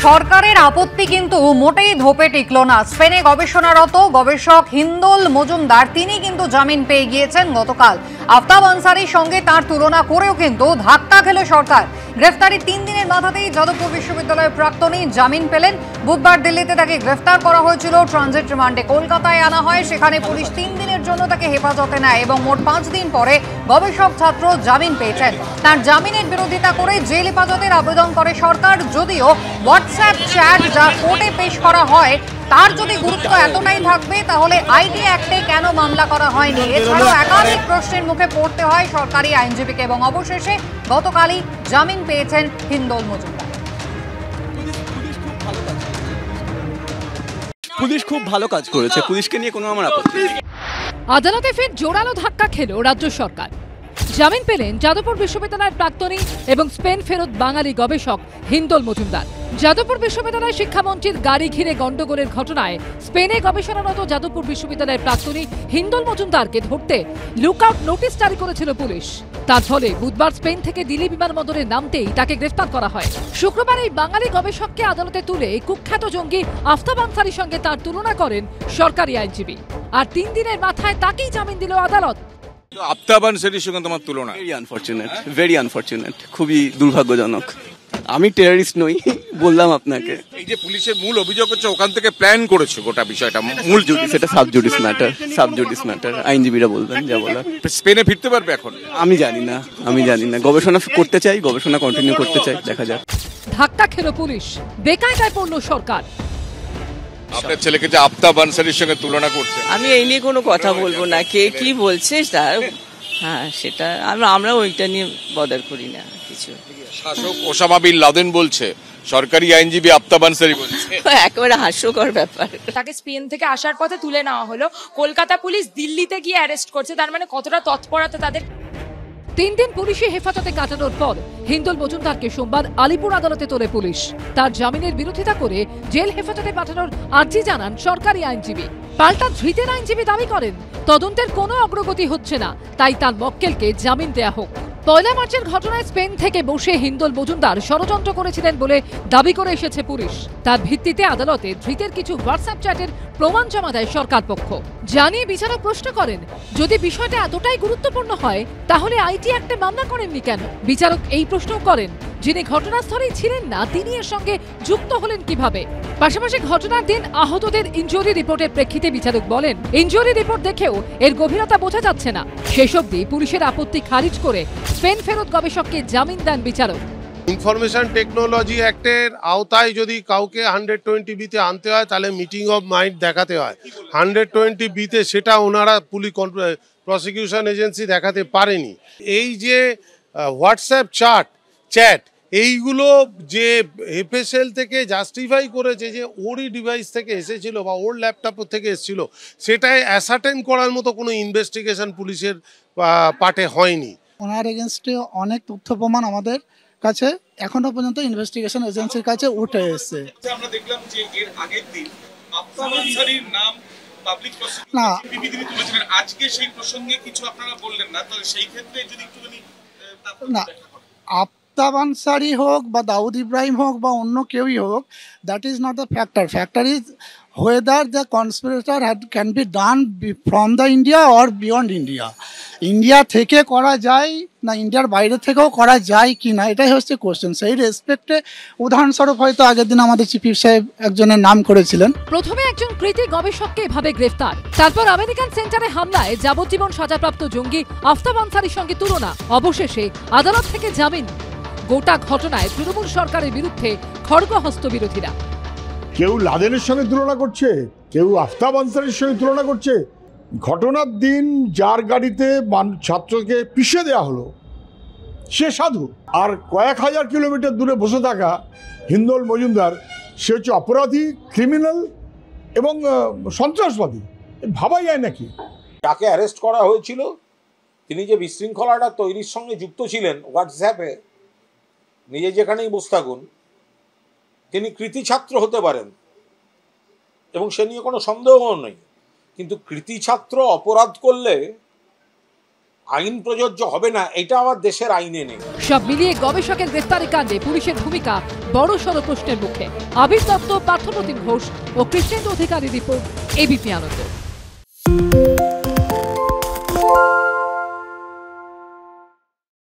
সরকারের আপত্তি কিন্তু মোটেই ধোপে টিকল না। স্পেনে গবেষণারত গবেষক হিন্দোল মজুমদার তিনি কিন্তু জামিন পেয়ে গিয়েছেন গতকাল। আফতাব আনসারির সঙ্গে তার তুলনা করেও কিন্তু ধাক্কা খেল সরকার। গ্রেফতারি 3 দিনের মাথাতেই যাদবপুর বিশ্ববিদ্যালয়ের প্রাক্তনী জামিন পেলেন। বুধবার দিল্লিতে তাকে গ্রেফতার করা হয়েছিল, ট্রানজিট রিমান্ডে কলকাতায় আনা হয়। সেখানে পুলিশ 3 দিনের জন্য তাকে হেফাজতে নেয় এবং মোট 5 দিন পরে গবেষক ছাত্র জামিন পেয়েছেন। তার জামিনের বিরোধিতা করে জেল হেফাজতের আবেদন করে সরকার। যদিও হোয়াটসঅ্যাপ চ্যাট যা কোর্টে পেশ করা হয় তার যদি গুরুত্ব এতটাই থাকবে তাহলে আইটি অ্যাক্টে কেন মামলা করা হয়নি, এছাড়াও একাধিক প্রশ্নের মুখে পড়তে হয় সরকারি আইনজীবীকে। এবং অবশেষে গতকালই জামিন পেয়েছেন হিন্দোল মজুমদার। পুলিশ খুব ভালো কাজ করেছে, পুলিশকে নিয়ে কোনো আমার আপত্তি নেই। আদালতে ফের জোরালো ধাক্কা খেল রাজ্য সরকার। জামিন পেলেন যাদবপুর বিশ্ববিদ্যালয়ের প্রাক্তনী এবং স্পেন ফেরত বাঙালি গবেষক হিন্দোল মজুমদার। যাদবপুর বিশ্ববিদ্যালয়ের শিক্ষামন্ত্রীর গাড়ি ঘিরে গন্ডগোলের ঘটনায় স্পেনে গবেষণারত যাদবপুর বিশ্ববিদ্যালয়ের প্রাক্তনী হিন্দোল মজুমদারকে ধরতে লুকআউট নোটিশ জারি করেছিল পুলিশ। তার ফলে বুধবার স্পেন থেকে দিল্লি বিমানবন্দরে নামতেই তাকে গ্রেফতার করা হয়। শুক্রবার এই বাঙালি গবেষককে আদালতে তুলে কুখ্যাত জঙ্গি আফতাব আনসারির সঙ্গে তার তুলনা করেন সরকারি আইনজীবী। আর 3 দিনের মাথায় তাকেই জামিন দিল আদালত। আফতাব আনসারির সঙ্গে তোমার তুলনা ভেরি আনফরচুনেট, খুবই দুর্ভাগ্যজনক। আমি টেররিস্ট নই, বললাম আপনাকে। এই যে পুলিশের মূল অভিযোগ হচ্ছে ওখান থেকে প্ল্যান করেছে গোটা বিষয়টা, মূল জুডিস, এটা সাবজুডিস ম্যাটার, আইনজীবীরা বলবেন যা বলার। স্পেনে ফিরতে পারবে এখন? আমি জানি না, গবেষণা করতে চাই, গবেষণা কন্টিনিউ করতে চাই, দেখা যাক। ধাক্কা খেল পুলিশ, বেকায়দায় পড়ল সরকার। আপনার ছেলেকে যে আফতাব আনসারির সঙ্গে তুলনা করছে, আমি এই নিয়ে কোনো কথা বলবো না, কে কি বলছে তার, হ্যাঁ সেটা আমরা ওইটা নিয়ে বদার করি না কিছু। শাসক ওসামা বিন লাদেন বলছে, সরকারি আইনজীবী আফতাব আনসারি বলছে, একেবারে হাস্যকর ব্যাপার। তাকে স্পেন থেকে আসার পথে তুলে নেওয়া হলো, কলকাতা পুলিশ দিল্লিতে গিয়ে অ্যারেস্ট করছে। তার মানে কতটা তৎপরতা তাদের। 3 দিন পুলিশি হেফাজতে কাটানোর পর হিন্দোল মজুমদারকে সোমবার আলিপুর আদালতে তোলে পুলিশ। তার জামিনের বিরোধিতা করে জেল হেফাজতে পাঠানোর আর্জি জানান সরকারি আইনজীবী। পাল্টা ধৃতের আইনজীবী দাবি করেন তদন্তের কোনো অগ্রগতি হচ্ছে না, তাই তার মক্কেলকে জামিন দেয়া হোক। 1 মার্চের ঘটনায় স্পেন থেকে বসে হিন্দোল মজুমদার ষড়যন্ত্র করেছিলেন বলে দাবি করে এসেছে পুলিশ। তার ভিত্তিতে আদালতে ধৃতের কিছু হোয়াটসঅ্যাপ চ্যাটের প্রমাণ জমা দেয় সরকার পক্ষ। জানিয়ে বিচারক প্রশ্ন করেন, যদি বিষয়টা এতটাই গুরুত্বপূর্ণ হয় তাহলে আইটি অ্যাক্টে মামলা করেননি কেন? বিচারক এই প্রশ্নও করেন, যিনি ঘটনাস্থলেই ছিলেন না তিনি এর সঙ্গে যুক্ত হলেন কিভাবে। পাশাপাশি ঘটনার দিন আহতদের ইনজুরি রিপোর্টের প্রেক্ষিতে বিচারক বলেন, ইনজুরি রিপোর্ট দেখেও এর গভীরতা বোঝা যাচ্ছে না। শেষ অবধি পুলিশের আপত্তি খারিজ করে স্পেন ফেরত গবেষককে জামিন দেন বিচারক। ইনফরমেশন টেকনোলজি অ্যাক্টের আওতায় যদি কাউকে 120B-তে আনতে হয় তাহলে মিটিং অফ মাইন্ড দেখাতে হয়। 120B-তে সেটা ওনারা পুলিশ প্রসিকিউশন এজেন্সি দেখাতে পারেনি। এই যে হোয়াটসঅ্যাপ চ্যাট এইগুলো যে এফএসএল থেকে জাস্টিফাই করেছে যে ওরই ডিভাইস থেকে এসেছিল বা ওর ল্যাপটপ থেকে এসেছিল, সেটাই অ্যাসার্টেন করার মতো কোনো ইনভেস্টিগেশন পুলিশের পার্টে হয়নি। ওনার এগেনস্টে অনেক তথ্য প্রমাণ আমাদের কাছে এখনো পর্যন্ত ইনভেস্টিগেশন এজেন্সির কাছে উঠে এসেছে। আমরা দেখলাম যে এর আগের দিন আফতাব আনসারির নাম পাবলিক না প্রসিকিউশন তুলেছিলেন, আজকে সেই প্রসঙ্গে কিছু আপনারা বললেন না, তাহলে সেই ক্ষেত্রে যদি একটুখানি না, আফতাব আনসারি হোক বা দাউদ ইব্রাহিম হোক বা অন্য কেউই হোক, that is not the factor. Factor is whether the conspirator can be done from the India or beyond India. India থেকে করা যায় না ইন্ডিয়ার বাইরে থেকেও করা যায় কি না, এটাই হচ্ছে কোশ্চেন। সেই রেসপেক্টে উদাহরণস্বরূপ হয়তো আগের দিন আমাদের চিফ সাহেব একজনের নাম করেছিলেন। প্রথমে একজন কৃতী গবেষককে এভাবে গ্রেফতার, তারপর আমেরিকান সেন্টারে হামলায় যাবজ্জীবন সাজাপ্রাপ্ত জঙ্গি আফতাব আনসারির সঙ্গে তুলনা, অবশেষে আদালত থেকে জামিন। গোটা ঘটনায় তৃণমূল সরকারের বিরুদ্ধে খড়গহস্ত বিরোধীরা। কেউ লাদেনের সঙ্গে তুলনা করছে, কেউ আফতাব আনসারির সঙ্গে তুলনা করছে। ঘটনার দিন যার গাড়িতে ছাত্রকে পিষে দেওয়া হলো সে সাধু, আর কয়েক হাজার কিলোমিটার দূরে বসে থাকা হিন্দোল মজুমদার সে হচ্ছে অপরাধী, ক্রিমিনাল এবং সন্ত্রাসবাদী। ভাবা যায় নাকি? তাকে অ্যারেস্ট করা হয়েছিল, তিনি যে বিশৃঙ্খলাটা তৈরির সঙ্গে যুক্ত ছিলেন হোয়াটসঅ্যাপে, নিজে যেখানেই বসে থাকুন, তিনি কৃতি ছাত্র হতে পারেন এবং সে নিয়ে কোনো সন্দেহও নেই। কিন্তু কৃতি ছাত্র অপরাধ করলে আইন প্রযোজ্য হবে না, এটা আবার দেশের আইনে নেই। সব মিলিয়ে গবেষকের গ্রেফতারি কাণ্ডে পুলিশের ভূমিকা বড়সড় প্রশ্নের মুখে। আবির দত্ত, পার্থপ্রতিম ঘোষ ও কৃষ্ণেন্দু অধিকারী রিপোর্ট, এবিপি আনন্দ।